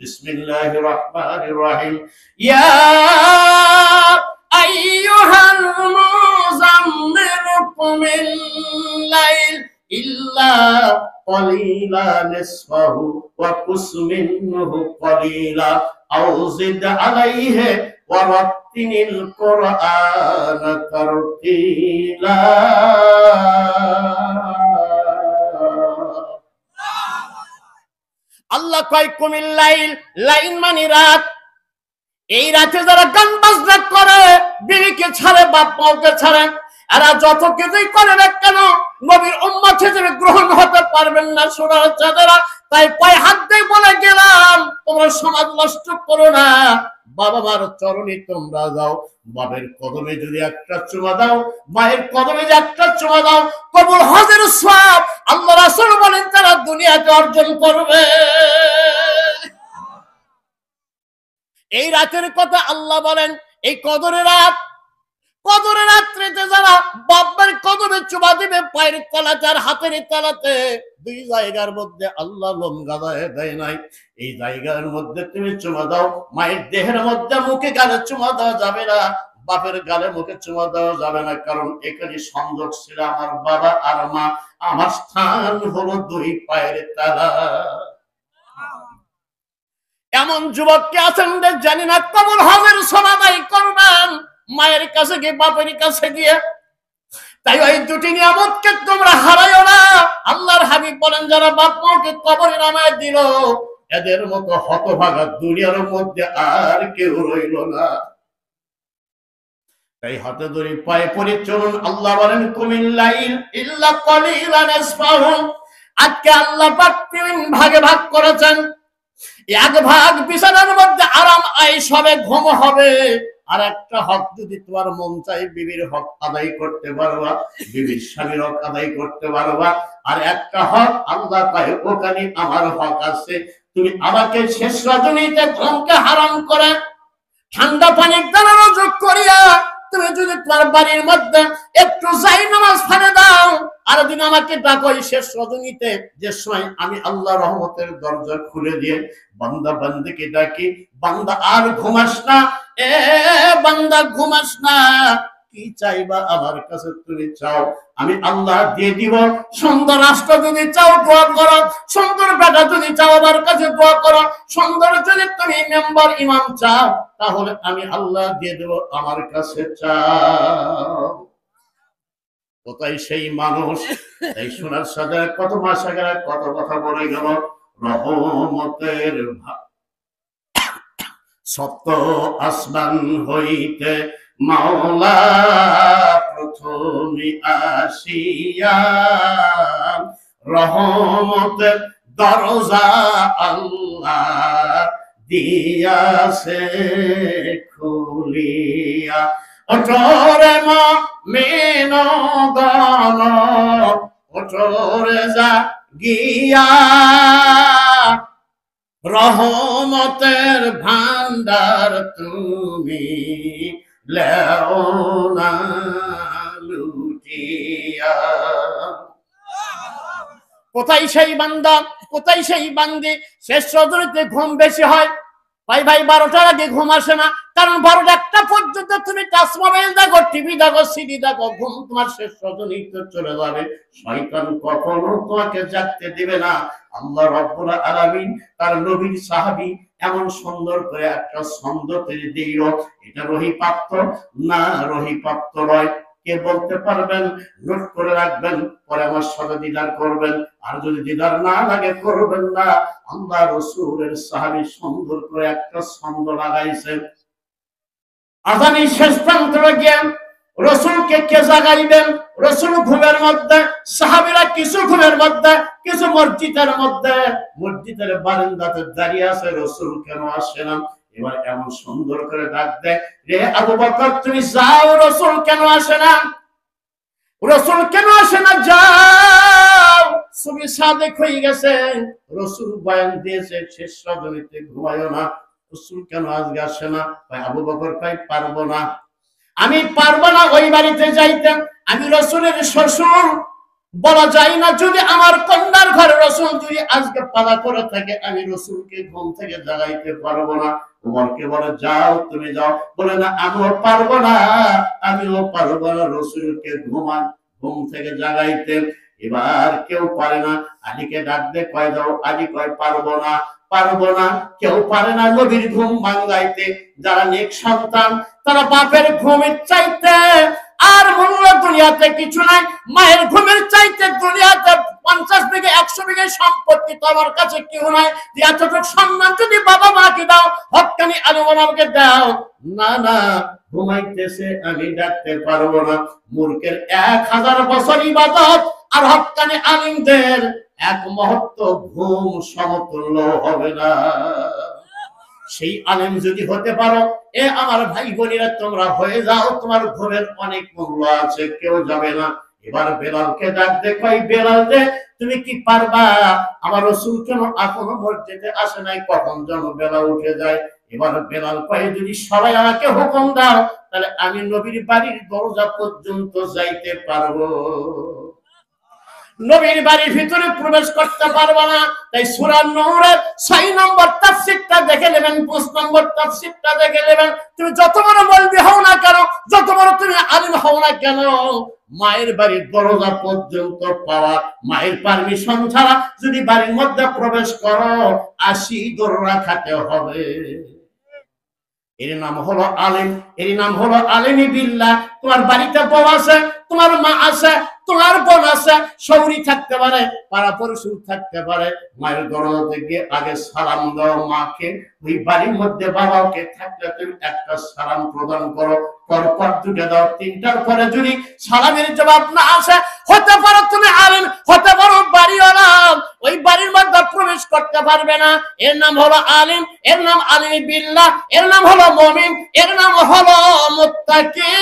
বিসমিল্লাহির রহমানির রহিম। ইয়া আইয়ুহাল মুযাম্মিল কুমিল লাইল ইল্লা ক্বালিলা নিসফাহু ওয়া কুস মিনহু ক্বালিলা আও জিদ আলাইহি ওয়া রাত্তিনিল কুরআনা তারতিলা। আল্লাহ কয় কুমিল লাইল, লাইল মানে রাত। এই রাতে যারা গান বাজনা করে, বিবিকে ছাড়ে, বাপ মাকে ছাড়ে, এরা যত কিছুই করে না কেন নবীর উম্মত হিসেবে গ্রহণ হতে পারবেন না সোনার চাঁদেরা। তাই পায়ে হাত দিয়ে বলে গেলাম, তোমরা সমাজ নষ্ট করো না। বাবা মার চরণে তোমরা যাও, বাবার কদমে যদি একটা চুমা দাও, মায়ের কদমে যদি একটা চুমা দাও, কবুল হজের সওয়াব আল্লাহ রাসূল বলেন তারা দুনিয়াতে অর্জন করবে। এই রাতের কথা আল্লাহ বলেন, এই কদরের রাত, কদরের রাত্রিতে যারা বাবার কদমে চুমা দিবে, পায়ের তলাতে আর হাতের তলাতে, দুই জায়গার মধ্যে আল্লাহ লোম গাদায় দেয় নাই। এই জায়গার মধ্যে তুমি চুমা দাও, মায়ের দেহের মধ্যে মুখে গালে চুমা দেওয়া যাবে না, বাপের গালে মুখে চুমা দেওয়া যাবে না, কারণ এখানে সংযোগ ছিল আমার বাবা আর মা। আমার স্থান হলো দুই পায়ের তলা। এমন যুবককে আছেন জানি না কবুল হজের সমাদাই করবেন মায়ের কাছে গিয়ে, বাপের কাছে গিয়ে। তাই ওই দুটি নিয়ামতকে তোমরা হারাইও না। আল্লাহর হাবিব বলেন, যারা বাপ মাকে কবরে নামায় দিল, এদের মতো হতভাগা দুনিয়ার মধ্যে আর কেউ রইল না। তাই হাতে ধরে পায়ে পড়ে চলুন। আল্লাহ বলেন কুমিল লাইল ইল্লা ক্বালিলা নিসফাহু। আজকে আল্লাহ পাক তিন ভাগে ভাগ করেছেন। এক ভাগ বিছানার মধ্যে আরাম আয়েশ হবে, ঘুম হবে। আর একটা হক যদি তোমার মন চাই বিবির হক আদায় করতে পারবা, বিবির স্বামীর হক আদায় করতে পারবা। আর একটা হক আল্লাহ কয় ওখানে আমার হক আছে, তুমি আমাকে শেষ রজনীতে ঘুমকে হারাম করে ঠান্ডা পানির দ্বারা রোজক করিয়া তুমি যদি তোমার বাড়ির মধ্যে একটু যাই নামাজ ফেলে দাও, আর দিন আমাকে ডাকো শেষ রজনীতে, যে সময় আমি আল্লাহ রহমতের দরজা খুলে দিয়ে বান্দা বান্দিকে ডাকি, বান্দা আর ঘুমাস না, এ বান্দা ঘুমাস না, কি চাইবা আমার কাছে তুমি চাও, আমি আল্লাহ দিয়ে দিব। সুন্দর রাষ্ট্র যদি চাও দোয়া করো, সুন্দর বেটা যদি চাও আমার কাছে দোয়া করো, সুন্দর যদি তুমি মেম্বার ইমাম চাও, তাহলে আমি আল্লাহ দিয়ে দেব, আমার কাছে চাও। কোথায় সেই মানুষ? এই সোনার সাথে কত মাস আগে কত কথা বলে গেল। রহমতের সপ্ত আসমান হইতে মাওলা প্রথমে আসিয়া রহমতের দরজা আল্লাহ দিয়াছে খুলিয়া। ওঠরে মুমিনগণ ওঠরে জাগিয়া, রহমতের ভান্ডার তুমি লেও না লুটিয়া। কোথায় সেই বান্দা, কোথায় সেই বান্দি? শেষ রজনীতে ঘুম বেশি হয় ভাই, 12টার আগে ঘুম আসে না, কারণ 12টা পর্যন্ত তুমি টাচ মোবাইল দেখো, টিভি দেখো, সিডি দেখো, ঘুম তোমার শেষ রজনীতে চলে যাবে। শয়তান কখনো তোমাকে জাগতে দিবে না। আল্লাহ রাব্বুল আলামিন তার নবীর সাহাবী এমন সুন্দর করে একটা ছন্দ তৈরি দিল। এটা রহিপ্রাপ্ত না রহিপ্রাপ্ত নয়, কে বলতে পারবেন? নোট করে রাখবেন, পরে আমার সাথে দিদার করবেন। আর যদি দিদার না লাগে করবেন না। আল্লাহ রাসূলের সাহাবী সুন্দর করে একটা ছন্দ লাগাইছেন। আযানের শেষ প্রান্তে গিয়ে রাসূলকে কে জাগাইবেন? রাসূল ঘুমের মধ্যে, সাহাবীরা কিছু ঘুমের মধ্যে, কিছু মসজিদের মধ্যে, মসজিদের বারান্দাতে দাঁড়িয়ে আছে, রাসূল কেন আসে না? এবার এমন সুন্দর করে ডাক দেয়, রে আবু বকর তুমি যাও, রাসূল কেন আসে না? রাসূল কেন আসে না? যাও, সুবহি সাদেক হয়ে গেছে, রাসূল বয়ান দিয়েছে শেষ রজনীতে ঘুমায়ো না। রাসূল কেন আজকে আসে না? ভাই আবু বকর কই পারবো না, আমি পারবো না ওই বাড়িতে যাইতে, আমি রাসূলের শ্বশুর, বলা যায় না যদি আমার কন্যার ঘরে রসুল যদি আজকে পালা করে থাকে, আমি রসুলকে ঘুম থেকে জাগাইতে পারবো না। উমরকে বলে যাও তুমি যাও, বলে না আমিও পারবো না, আমিও পারবো না রসুলকে ঘুম থেকে জাগাইতে। এবার কেউ পারে না, আলীকে ডাক দে, কয় যাও। আলী কয় পারবো না, পারবো না। কেউ পারে না নবীর ঘুম ভাঙাইতে। যারা নেক সন্তান তারা বাপের ঘুমের চাইতে আর মূল্য দুনিয়াতে কিছু নাই। মায়ের ঘুমের চাইতে দুনিয়াতে 50 বিঘে 100 বিঘে সম্পত্তি তো আমার কাছে কেউ নাই। এতটুকু সম্মান যদি বাবা মাকে দাও, হক্কানি আলু আমাকে দাও, না না ঘুমাইতেছে আমি ডাকতে পারবো না। মূর্খের 1000 বছর ইবাদত আর হক্কানি আলিমদের এক মুহূর্ত ঘুম সমতুল্য হবে না। সেই আলেম যদি হতে পারো, এ আমার ভাই বোনেরা তোমরা হয়ে যাও, তোমার ঘরের অনেক মূল্য আছে, কেউ যাবে না। এবার বেলালকে ডাক দে, কই বেলাল রে তুমি কি পারবা? আমার রাসূল কেন এখনো মসজিদে আসে নাই, কখন যেন বেলা উঠে যায়। এবার বেলাল কয় যদি সবাই আমাকে হুকুম দাও তাহলে আমি নবীর বাড়ির দরজা পর্যন্ত যাইতে পারবো, নবীর বাড়ির ভিতরে প্রবেশ করতে পারবো না। তাই সূরা নূরের 6 নম্বর তাফসীরটা দেখে নেবেন, 5 নম্বর তাফসীরটা দেখে নেবেন। তুমি যত বড় মৌলবি হও না কেন, যত বড় তুমি আলিম হও না কেন, মায়ের বাড়ির দরজা পর্যন্ত পাওয়া, মায়ের পারমিশন ছাড়া যদি বাড়ির মধ্যে প্রবেশ করো 80 দরজা খাতে হবে। এর নাম হলো আলেম, এর নাম হলো আলেমি বিল্লাহ। তোমার বাড়িতে বউ আছে, তোমার মা আছে, তোমার বোন আছে, শৌরি থাকতে পারে, পাড়াপড়শি থাকতে পারে, মায়ের দরজাতে গিয়ে আগে সালাম দাও মাকে। ওই বাড়ির মধ্যে বাবাকে থাকলে তুমি একটা সালাম প্রদান করো, পরপর দুটো দাও, তিনটার পরে যদি সালামের জবাব না আসে, হতে পারো তুমি আলেম, হতে পারো বাড়িওয়ালা, ওই বাড়ির মধ্যে প্রবেশ করতে পারবে না। এর নাম হলো আলিম, এর নাম আলিম বিল্লাহ, এর নাম হলো মুমিন, এর নাম হলো মুত্তাকি।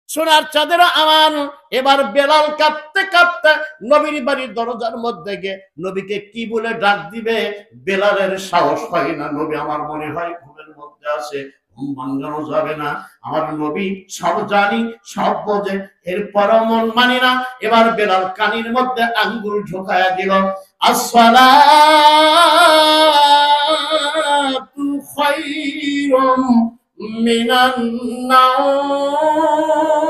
সোনার চাঁদের আমার এবার বেলাল কাঁপতে কাঁপতে নবীর বাড়ির দরজার মধ্যে গিয়ে নবীকে কি বলে ডাক দিবে, বেলালের সাহস হয় না। নবী আমার মনে হয় ঘুমের মধ্যে আছে, ঘুম ভাঙানো যাবে না। আমার নবী সব জানি, সব বোঝে, এরপরও মন মানি না। এবার বেলাল কানির মধ্যে আঙ্গুল ঢোকায়া দিল, আসসালাতু খায়রুম মিনান নাওম।